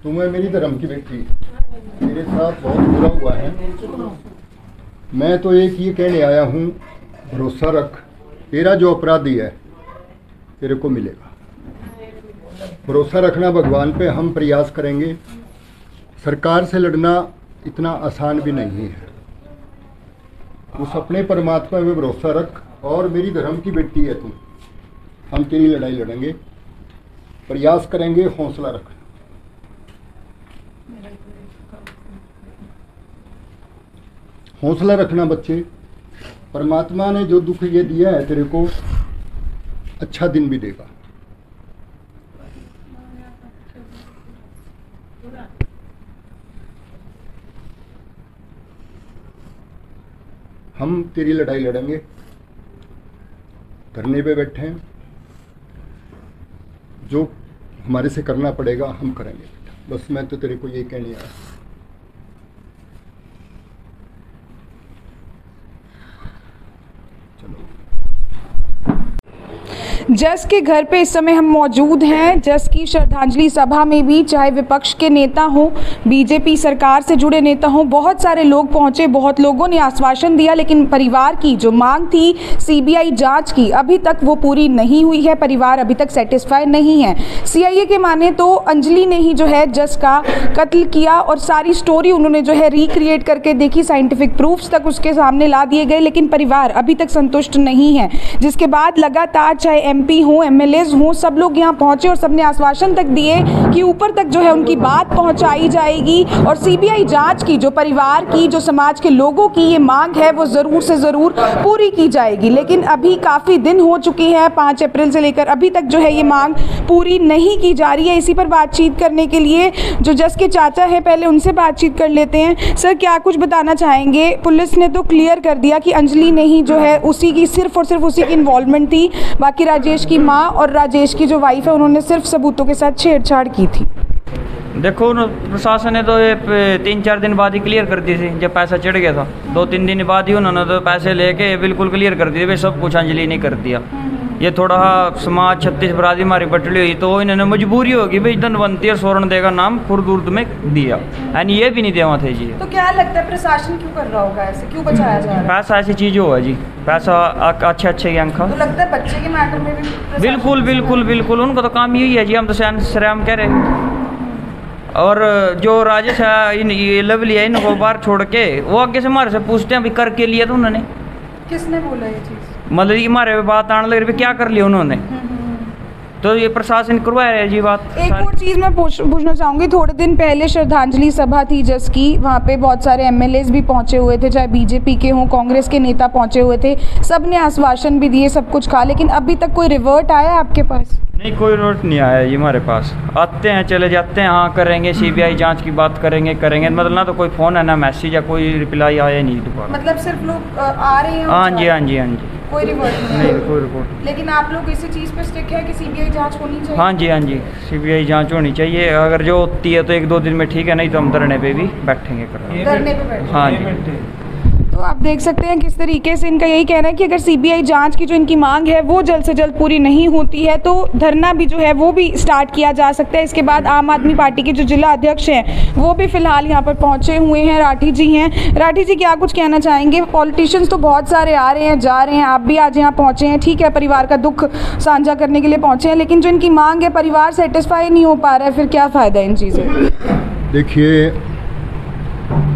तुम्हें मेरी धर्म की बेटी, मेरे साथ बहुत बुरा हुआ है। मैं तो एक ये कहने आया हूँ, भरोसा रख, तेरा जो अपराधी है तेरे को मिलेगा। भरोसा रखना भगवान पे, हम प्रयास करेंगे। सरकार से लड़ना इतना आसान भी नहीं है। उस अपने परमात्मा पे भरोसा रख, और मेरी धर्म की बेटी है तुम, हम तेरी लड़ाई लड़ेंगे, प्रयास करेंगे, हौसला रखना। हौसला रखना बच्चे, परमात्मा ने जो दुख ये दिया है तेरे को, अच्छा दिन भी देगा। हम तेरी लड़ाई लड़ेंगे, धरने पे बैठे हैं, जो हमारे से करना पड़ेगा हम करेंगे बेटा। बस मैं तो तेरे को यही कहने आया। जस के घर पे इस समय हम मौजूद हैं। जस की श्रद्धांजलि सभा में भी चाहे विपक्ष के नेता हों, बीजेपी सरकार से जुड़े नेता हों, बहुत सारे लोग पहुंचे, बहुत लोगों ने आश्वासन दिया, लेकिन परिवार की जो मांग थी सीबीआई जांच की, अभी तक वो पूरी नहीं हुई है। परिवार अभी तक सेटिस्फाई नहीं है। सीआईए के माने तो अंजलि ने ही जो है जस का कत्ल किया और सारी स्टोरी उन्होंने जो है रिक्रिएट करके देखी, साइंटिफिक प्रूफ्स तक उसके सामने ला दिए गए, लेकिन परिवार अभी तक संतुष्ट नहीं है। जिसके बाद लगातार चाहे एमपी हों, एमएलएज हों, सब लोग यहाँ पहुंचे और सबने आश्वासन तक दिए कि ऊपर तक जो है उनकी बात पहुंचाई जाएगी और सीबीआई जांच की जो परिवार की, जो समाज के लोगों की ये मांग है वो ज़रूर से ज़रूर पूरी की जाएगी। लेकिन अभी काफ़ी दिन हो चुकी है, 5 अप्रैल से लेकर अभी तक जो है ये मांग पूरी नहीं की जा रही है। इसी पर बातचीत करने के लिए जो जस के चाचा हैं, पहले उनसे बातचीत कर लेते हैं। सर, क्या कुछ बताना चाहेंगे? पुलिस ने तो क्लियर कर दिया कि अंजलि ने ही जो है उसी की सिर्फ और सिर्फ उसी की इन्वॉल्वमेंट थी, बाकी राजेश की माँ और राजेश की जो वाइफ है उन्होंने सिर्फ सबूतों के साथ छेड़छाड़ की थी। देखो, प्रशासन ने तो ये 3-4 दिन बाद ही क्लियर कर दी थी। जब पैसा चढ़ गया था 2-3 दिन बाद ही उन्होंने तो पैसे लेके बिल्कुल क्लियर कर दिए, भाई सब कुछ अंजलि ने कर दिया। ये थोड़ा समाज 36 बरादरी हमारी बटली हुई तो इन्होंने मजबूरी होगी भाई धनवंती और स्वर्ण देगा नाम खुर्द उर्द में दिया, एंड ये भी नहीं देवा थे जी। तो क्या लगता है प्रशासन क्यों कर रहा होगा ऐसे, क्यों बचाया जा रहा है? पैसा ऐसी चीज़ हुआ जी, पैसा अच्छे गैंग का। तो लगता है बच्चे के मैटर में भी बिल्कुल बिल्कुल बिल्कुल उनका तो काम यही है जी, हम तो श्रेम कह रहे। और जो राजेश है, ये लवली है, इनको बाहर छोड़ के वो आगे से हमारे से पूछते हैं अभी कर के लिया था उन्होंने। किसने बोला ये चीज़? मतलब ये हमारे बात आने लग रही, क्या कर लिया उन्होंने, तो ये प्रशासन करवा रहे हैं जी बात। एक और चीज़ मैं पूछना चाहूँगी, थोड़े दिन पहले श्रद्धांजलि सभा थी जस की, वहाँ पे बहुत सारे एमएलएज भी पहुँचे हुए थे, चाहे बीजेपी के हों, कांग्रेस के नेता पहुँचे हुए थे, सब ने आश्वासन भी दिए, सब कुछ कहा, लेकिन अभी तक कोई रिवर्ट आया आपके पास? नहीं, कोई रिवर्ट नहीं आया जी हमारे पास। आते हैं चले जाते हैं, हाँ करेंगे सीबीआई जांच की बात करेंगे, मतलब ना तो कोई फ़ोन है ना मैसेज या कोई रिप्लाई आया नहीं दोबारा। मतलब सिर्फ लोग आ रहे हैं? हाँ जी, हाँ जी, हाँ जी, कोई रिवर्ट नहीं, कोई रिपोर्ट। लेकिन आप लोग इसी चीज़ पे स्टिक है कि सीबीआई जांच होनी चाहिए? हाँ जी, हाँ जी, सीबीआई जांच होनी चाहिए। अगर जो होती है तो 1-2 दिन में ठीक है, नहीं तो हम धरने पे भी बैठेंगे। धरने पे बैठेंगे? हाँ जी। तो आप देख सकते हैं किस तरीके से इनका यही कहना है कि अगर सीबीआई जांच की जो इनकी मांग है वो जल्द से जल्द पूरी नहीं होती है तो धरना भी जो है वो भी स्टार्ट किया जा सकता है। इसके बाद आम आदमी पार्टी के जो जिला अध्यक्ष हैं वो भी फिलहाल यहाँ पर पहुँचे हुए हैं, राठी जी हैं। राठी जी, क्या कुछ कहना चाहेंगे? पॉलिटिशियंस तो बहुत सारे आ रहे हैं, जा रहे हैं, आप भी आज यहाँ पहुँचे हैं, ठीक है, परिवार का दुख साझा करने के लिए पहुँचे हैं, लेकिन जो इनकी मांग है परिवार सेटिस्फाई नहीं हो पा रहा है, फिर क्या फ़ायदा इन चीज़ों? देखिए,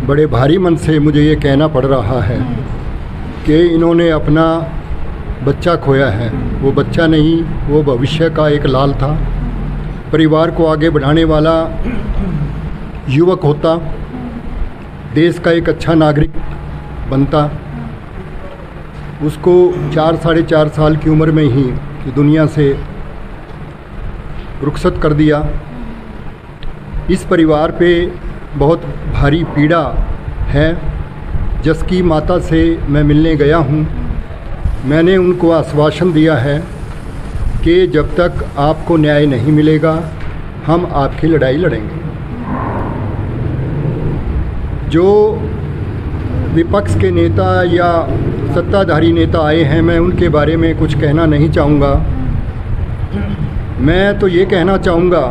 बड़े भारी मन से मुझे ये कहना पड़ रहा है कि इन्होंने अपना बच्चा खोया है। वो बच्चा नहीं, वो भविष्य का एक लाल था, परिवार को आगे बढ़ाने वाला युवक होता, देश का एक अच्छा नागरिक बनता। उसको 4-4.5 साल की उम्र में ही दुनिया से रुखसत कर दिया। इस परिवार पे बहुत भारी पीड़ा है। जस की माता से मैं मिलने गया हूँ, मैंने उनको आश्वासन दिया है कि जब तक आपको न्याय नहीं मिलेगा हम आपकी लड़ाई लड़ेंगे। जो विपक्ष के नेता या सत्ताधारी नेता आए हैं, मैं उनके बारे में कुछ कहना नहीं चाहूँगा। मैं तो ये कहना चाहूँगा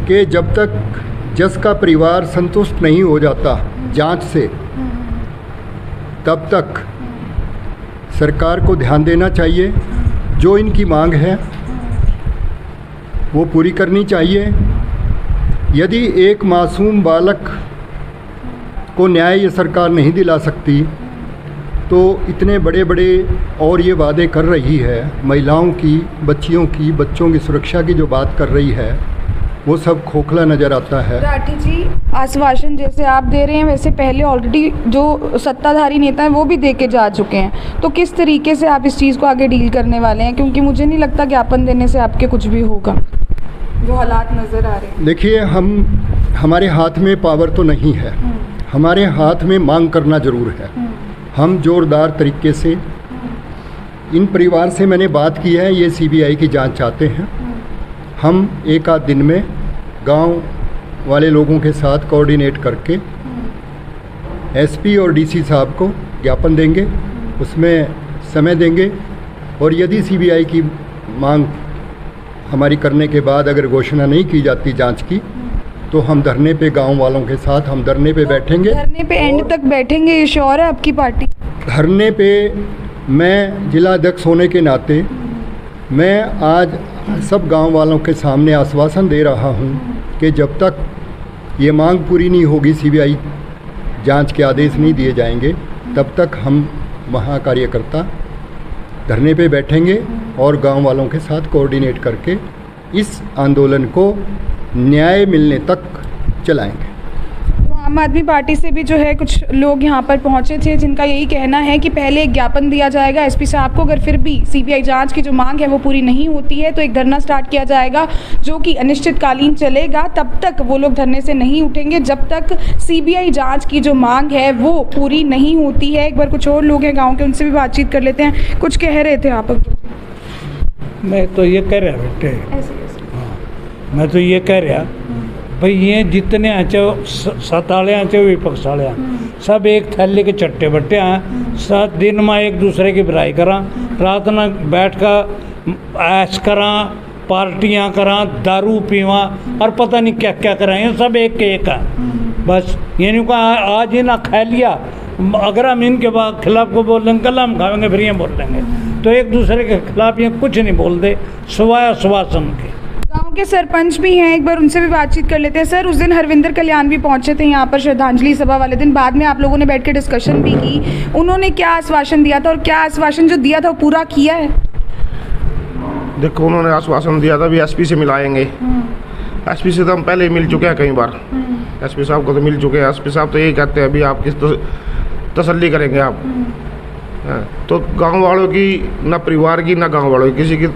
कि जब तक जस का परिवार संतुष्ट नहीं हो जाता जांच से, तब तक सरकार को ध्यान देना चाहिए। जो इनकी मांग है वो पूरी करनी चाहिए। यदि एक मासूम बालक को न्याय ये सरकार नहीं दिला सकती तो इतने बड़े बड़े और ये वादे कर रही है, महिलाओं की, बच्चियों की, बच्चों की सुरक्षा की जो बात कर रही है, वो सब खोखला नज़र आता है। राठी जी, आश्वासन जैसे आप दे रहे हैं वैसे पहले ऑलरेडी जो सत्ताधारी नेता हैं वो भी दे के जा चुके हैं, तो किस तरीके से आप इस चीज़ को आगे डील करने वाले हैं? क्योंकि मुझे नहीं लगता ज्ञापन देने से आपके कुछ भी होगा, जो हालात नज़र आ रहे हैं। देखिए, हमारे हाथ में पावर तो नहीं है, हमारे हाथ में मांग करना ज़रूर है। हम ज़ोरदार तरीके से इन परिवार से मैंने बात की है, ये सीबीआई की जांच चाहते हैं। हम एक आध दिन में गांव वाले लोगों के साथ कोऑर्डिनेट करके एसपी और डीसी साहब को ज्ञापन देंगे, उसमें समय देंगे, और यदि सीबीआई की मांग हमारी करने के बाद अगर घोषणा नहीं की जाती जांच की, तो हम धरने पे, गांव वालों के साथ हम धरने पे बैठेंगे। धरने पे एंड तक बैठेंगे, ये श्योर है आपकी पार्टी? धरने पे मैं जिला अध्यक्ष होने के नाते मैं आज सब गांव वालों के सामने आश्वासन दे रहा हूं कि जब तक ये मांग पूरी नहीं होगी, सीबीआई जांच के आदेश नहीं दिए जाएंगे, तब तक हम वहां कार्यकर्ता धरने पे बैठेंगे और गांव वालों के साथ कोऑर्डिनेट करके इस आंदोलन को न्याय मिलने तक चलाएंगे। तो आम आदमी पार्टी से भी जो है कुछ लोग यहाँ पर पहुँचे थे जिनका यही कहना है कि पहले एक ज्ञापन दिया जाएगा एसपी साहब को, अगर फिर भी सीबीआई जांच की जो मांग है वो पूरी नहीं होती है तो एक धरना स्टार्ट किया जाएगा जो कि अनिश्चितकालीन चलेगा। तब तक वो लोग धरने से नहीं उठेंगे जब तक सीबीआई जांच की जो मांग है वो पूरी नहीं होती है। एक बार कुछ और लोग हैं गाँव के, उनसे भी बातचीत कर लेते हैं। कुछ कह रहे थे आप? मैं तो ये कह रहा बेटे, मैं तो ये कह रहा भाई, ये जितने आचे सताले आचे विपक्ष वाले सब एक थैले के चट्टे बट्टे हैं। सब दिन में एक दूसरे की बुराई करा, रात में बैठ कर ऐश करा, पार्टियां करा, दारू पीवा और पता नहीं क्या क्या करा। ये सब एक के एक है बस। ये नहीं कहा आज ही ना खा लिया, अगर हम इनके खिलाफ को बोल देंगे कल हम खाएंगे, फिर ये बोल देंगे। तो एक दूसरे के खिलाफ ये कुछ नहीं बोलते सिवाय आश्वासन के। गांव के सरपंच भी हैं, एक बार उनसे भी बातचीत कर लेते हैं। सर, उस दिन हरविंदर कल्याण भी पहुंचे थे यहाँ पर श्रद्धांजलि सभा वाले दिन, बाद में आप लोगों ने बैठ के डिस्कशन भी की। उन्होंने क्या आश्वासन दिया था और क्या आश्वासन जो दिया था वो पूरा किया है? देखो, उन्होंने आश्वासन दिया था भी एसपी से मिलाएंगे। एसपी से तो हम पहले ही मिल चुके हैं कई बार, एसपी साहब को तो मिल चुके हैं। एसपी साहब तो यही कहते हैं अभी आप किस तसल्ली करेंगे आप। तो गांव वालों की ना परिवार की ना गांव वालों की किसी की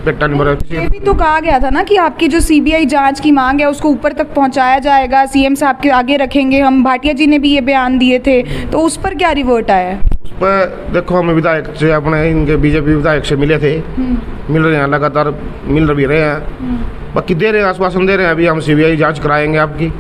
पेटा नहीं भरा। ये भी तो कहा गया था ना कि आपकी जो सीबीआई जांच की मांग है उसको ऊपर तक पहुंचाया जाएगा, सीएम साहब के आगे रखेंगे हम। भाटिया जी ने भी ये बयान दिए थे, तो उस पर क्या रिवर्ट आया है? उस पर देखो, हम विधायक से अपने इनके बीजेपी विधायक से मिले थे, मिल रहे हैं, लगातार मिल भी रहे हैं, बाकी दे रहे हैं, आश्वासन दे रहे हैं अभी हम सीबीआई जांच कराएंगे आपकी।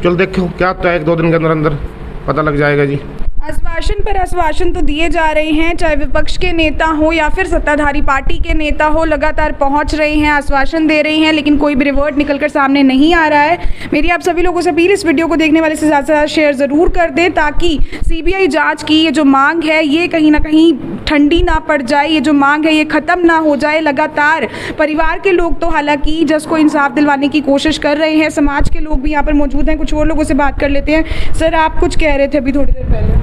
चलो देखो क्या होता है, 1-2 दिन के अंदर अंदर पता लग जाएगा जी। आश्वासन पर आश्वासन तो दिए जा रहे हैं, चाहे विपक्ष के नेता हो या फिर सत्ताधारी पार्टी के नेता हो, लगातार पहुंच रहे हैं, आश्वासन दे रहे हैं, लेकिन कोई भी रिवर्ट निकलकर सामने नहीं आ रहा है। मेरी आप सभी लोगों से अपील, इस वीडियो को देखने वाले से ज़्यादा से ज़्यादा शेयर ज़रूर कर दें ताकि सीबीआई जांच की ये जो मांग है ये कहीं ना कहीं ठंडी ना पड़ जाए, ये जो मांग है ये ख़त्म ना हो जाए। लगातार परिवार के लोग तो हालांकि जस को इंसाफ दिलवाने की कोशिश कर रहे हैं, समाज के लोग भी यहाँ पर मौजूद हैं। कुछ और लोगों से बात कर लेते हैं। सर, आप कुछ कह रहे थे अभी थोड़ी देर पहले,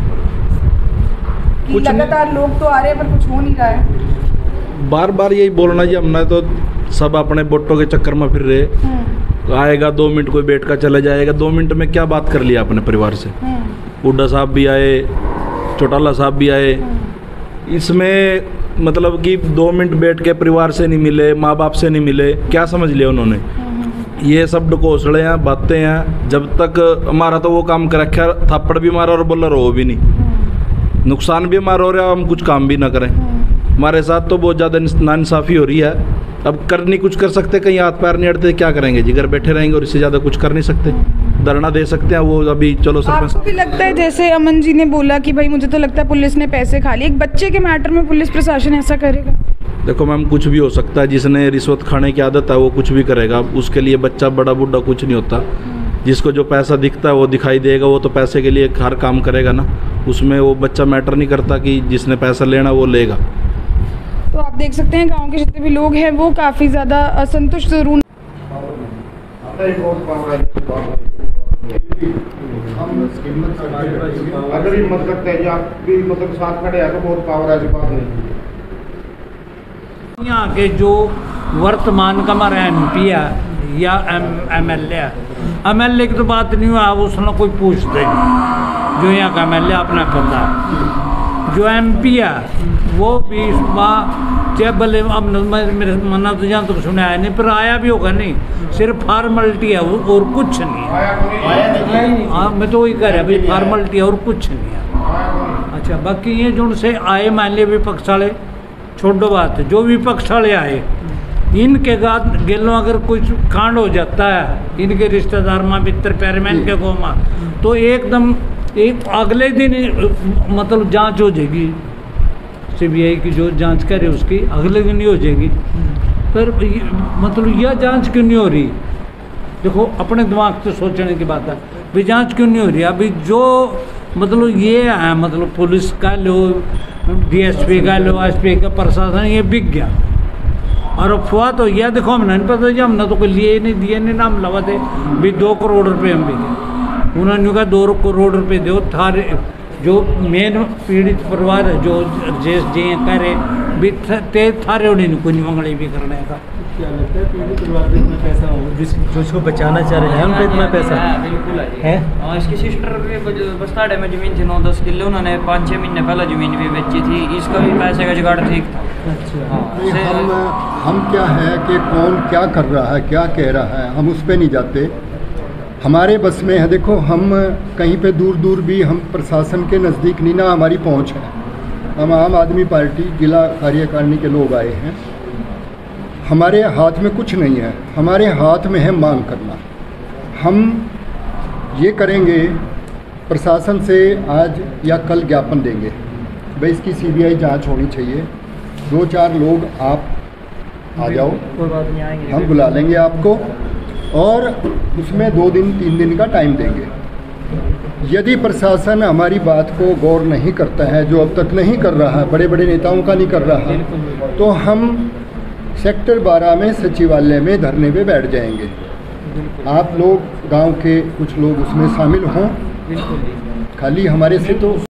लगातार लोग तो आ रहे हैं पर कुछ हो नहीं रहा है। बार बार यही बोलना जी, हमने तो सब अपने वोटों के चक्कर में फिर रहे। आएगा 2 मिनट कोई बैठ कर चला जाएगा, 2 मिनट में क्या बात कर लिया अपने परिवार से। हुड्डा साहब भी आए, चौटाला साहब भी आए, इसमें मतलब कि 2 मिनट बैठ के परिवार से नहीं मिले, माँ बाप से नहीं मिले, क्या समझ लिया उन्होंने? ये सब ढकोसले हैं, बातें हैं। जब तक हमारा तो वो काम कर रखा, थप्पड़ भी मारा और बोला रो भी नहीं, नुकसान भी हमारा हो रहा है, हम कुछ काम भी ना करें। हमारे साथ तो बहुत ज़्यादा नाइंसाफ़ी हो रही है। अब कर नहीं कुछ कर सकते, कहीं हाथ पैर नहीं अड़ते, क्या करेंगे जी? घर बैठे रहेंगे और इससे ज़्यादा कुछ कर नहीं सकते। धरना दे सकते हैं, वो अभी चलो सरपंच। आपको भी लगता है, जैसे अमन जी ने बोला कि भाई मुझे तो लगता है पुलिस ने पैसे खा लिए, एक बच्चे के मैटर में पुलिस प्रशासन ऐसा करेगा? देखो मैम, कुछ भी हो सकता है। जिसने रिश्वत खाने की आदत है वो कुछ भी करेगा। उसके लिए बच्चा बड़ा बूढ़ा कुछ नहीं होता। जिसको जो पैसा दिखता है वो दिखाई देगा, वो तो पैसे के लिए हर काम करेगा ना। उसमें वो बच्चा मैटर नहीं करता कि जिसने पैसा लेना वो लेगा। तो आप देख सकते हैं गांव के जितने भी लोग हैं वो काफ़ी ज़्यादा असंतुष्ट ज़रूर। अगर हिम्मत करते हैं जो आप भी मतलब साथ खड़े हैं तो बहुत पावर ऐसी बात नहीं। यहाँ के जो वर्तमान का हमारा MP है या MLA है, MLA की तो बात नहीं हुआ, उसने कोई पूछते नहीं। जो यहाँ का MLA अपना पता है। जो MP है वो भी इस बार चाहे भले अब मेरे मना तो जहाँ तक सुना है नहीं, पर आया भी होगा नहीं, सिर्फ फॉर्मेलिटी है और कुछ नहीं है। हाँ, मैं तो वही कह रहा भाई, फॉर्मेलिटी है और कुछ नहीं है। अच्छा, बाकी ये जो उनसे आए मान लिया विपक्ष वाले, छोड़ो बात है, जो विपक्ष वाले आए इनके गेलों अगर कुछ कांड हो जाता है इनके रिश्तेदार माँ पितर प्यारे में इनके गोमा, तो एकदम एक अगले दिन मतलब जांच हो जाएगी। CBI की जो जांच करे उसकी अगले दिन ही हो जाएगी। पर मतलब यह जांच क्यों नहीं हो रही? देखो, अपने दिमाग से सोचने की बात है, भी जांच क्यों नहीं हो रही? अभी जो मतलब ये है, मतलब पुलिस का लो, DSP का लो, SP का प्रशासन, ये बिक गया और अफवाह तो यह देखो हमने नहीं पता जी, हमने तो कोई लिए नहीं दिए नहीं, नाम लवा थे भी 2 करोड़ रुपये हम बिके। उन्होंने कहा 2 करोड़ रुपये दो, थारे जो मेन पीड़ित परिवार है जो जे करे भी थारे उन्हें कोई मंगली भी करने का। क्या लगता है पीड़ित परिवार पे इतना पैसा हो, जो उसको बचाना चाह रहे हैं उन पे इतना पैसा बिल्कुल है? हाँ, इसकी सिस्टर भी बस्ताड़े में ज़मीन थी 9-10 किलो, उन्होंने 5-6 महीने पहले ज़मीन भी बेची थी। इसका भी पैसे का जुगाड़ ठीक था। अच्छा, हम क्या है कि कौन क्या कर रहा है, क्या कह रहा है, हम उस पर नहीं जाते। हमारे बस में है। देखो, हम कहीं पे दूर दूर भी हम प्रशासन के नज़दीक नहीं ना हमारी पहुंच है। हम आम आदमी पार्टी जिला कार्यकारिणी के लोग आए हैं। हमारे हाथ में कुछ नहीं है, हमारे हाथ में है मांग करना। हम ये करेंगे, प्रशासन से आज या कल ज्ञापन देंगे भाई इसकी CBI जांच होनी चाहिए। 2-4 लोग आप आ जाओ, कोई बात नहीं, आएंगे, हम बुला लेंगे आपको और उसमें 2 दिन 3 दिन का टाइम देंगे। यदि प्रशासन हमारी बात को गौर नहीं करता है, जो अब तक नहीं कर रहा है, बड़े बड़े नेताओं का नहीं कर रहा, तो हम सेक्टर 12 में सचिवालय में धरने पे बैठ जाएंगे। आप लोग गांव के कुछ लोग उसमें शामिल हों, खाली हमारे से तो